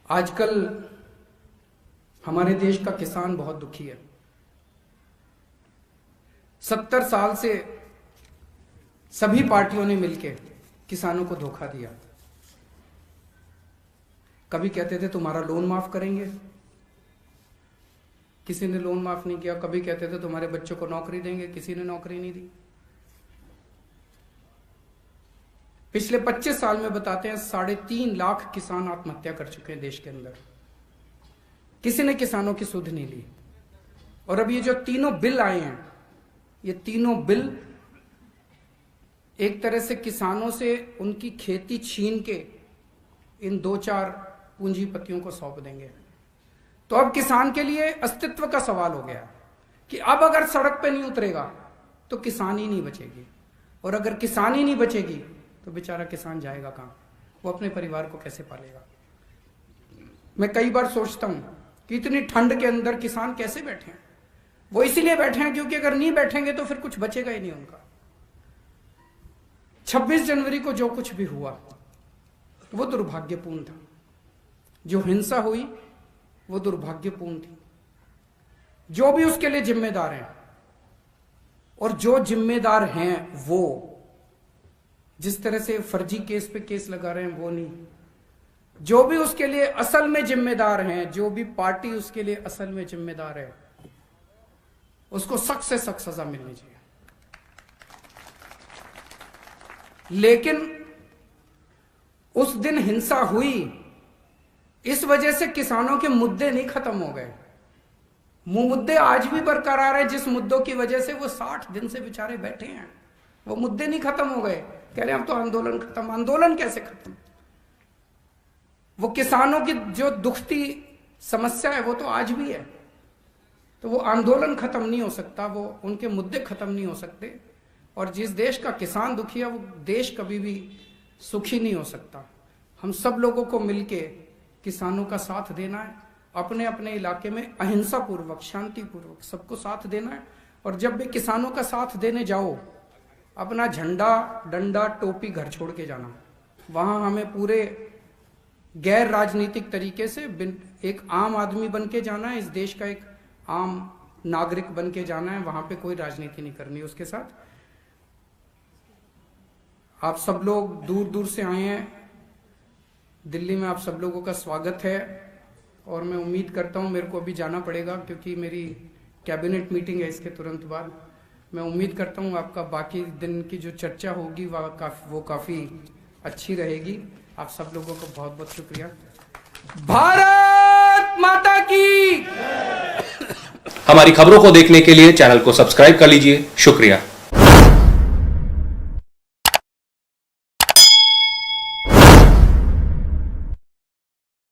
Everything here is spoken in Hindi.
आजकल हमारे देश का किसान बहुत दुखी है। 70 साल से सभी पार्टियों ने मिलकर किसानों को धोखा दिया। कभी कहते थे तुम्हारा लोन माफ करेंगे, किसी ने लोन माफ नहीं किया। कभी कहते थे तुम्हारे बच्चों को नौकरी देंगे, किसी ने नौकरी नहीं दी। पिछले 25 साल में बताते हैं 3.5 लाख किसान आत्महत्या कर चुके हैं देश के अंदर। किसी ने किसानों की सुध नहीं ली। और अब ये जो तीनों बिल आए हैं, ये तीनों बिल एक तरह से किसानों से उनकी खेती छीन के इन 2-4 पूंजीपतियों को सौंप देंगे। तो अब किसान के लिए अस्तित्व का सवाल हो गया कि अब अगर सड़क पे नहीं उतरेगा तो किसान ही नहीं बचेगी, और अगर किसान ही नहीं बचेगी तो बेचारा किसान जाएगा कहाँ? वो अपने परिवार को कैसे पालेगा? मैं कई बार सोचता हूं कि इतनी ठंड के अंदर किसान कैसे बैठे हैं। वो इसीलिए बैठे हैं क्योंकि अगर नहीं बैठेंगे तो फिर कुछ बचेगा ही नहीं उनका। 26 जनवरी को जो कुछ भी हुआ वो दुर्भाग्यपूर्ण था। जो हिंसा हुई वो दुर्भाग्यपूर्ण थी। जो भी उसके लिए जिम्मेदार हैं, और जो जिम्मेदार हैं वो जिस तरह से फर्जी केस पे केस लगा रहे हैं वो नहीं, जो भी उसके लिए असल में जिम्मेदार हैं, जो भी पार्टी उसके लिए असल में जिम्मेदार है, उसको सख्त से सख्त सजा मिलनी चाहिए। लेकिन उस दिन हिंसा हुई, इस वजह से किसानों के मुद्दे नहीं खत्म हो गए। मुद्दे आज भी बरकरार है। जिस मुद्दों की वजह से वो 60 दिन से बेचारे बैठे हैं, वो मुद्दे नहीं खत्म हो गए। कह रहे हैं अब तो आंदोलन खत्म। आंदोलन कैसे खत्म? वो किसानों की जो दुखती समस्या है वो तो आज भी है। तो वो आंदोलन खत्म नहीं हो सकता, वो उनके मुद्दे खत्म नहीं हो सकते। और जिस देश का किसान दुखी है वो देश कभी भी सुखी नहीं हो सकता। हम सब लोगों को मिलके किसानों का साथ देना है। अपने अपने इलाके में अहिंसा पूर्वक, शांति पूर्वक सबको साथ देना है। और जब भी किसानों का साथ देने जाओ, अपना झंडा, डंडा, टोपी घर छोड़ के जाना। वहां हमें पूरे गैर राजनीतिक तरीके से एक आम आदमी बन के जाना है। इस देश का एक आम नागरिक बन के जाना है। वहां पे कोई राजनीति नहीं करनी उसके साथ। आप सब लोग दूर दूर से आए हैं दिल्ली में, आप सब लोगों का स्वागत है। और मैं उम्मीद करता हूं, मेरे को अभी जाना पड़ेगा क्योंकि मेरी कैबिनेट मीटिंग है इसके तुरंत बाद। मैं उम्मीद करता हूं आपका बाकी दिन की जो चर्चा होगी वो काफी अच्छी रहेगी। आप सब लोगों को बहुत बहुत शुक्रिया। भारत माता की। हमारी खबरों को देखने के लिए चैनल को सब्सक्राइब कर लीजिए। शुक्रिया।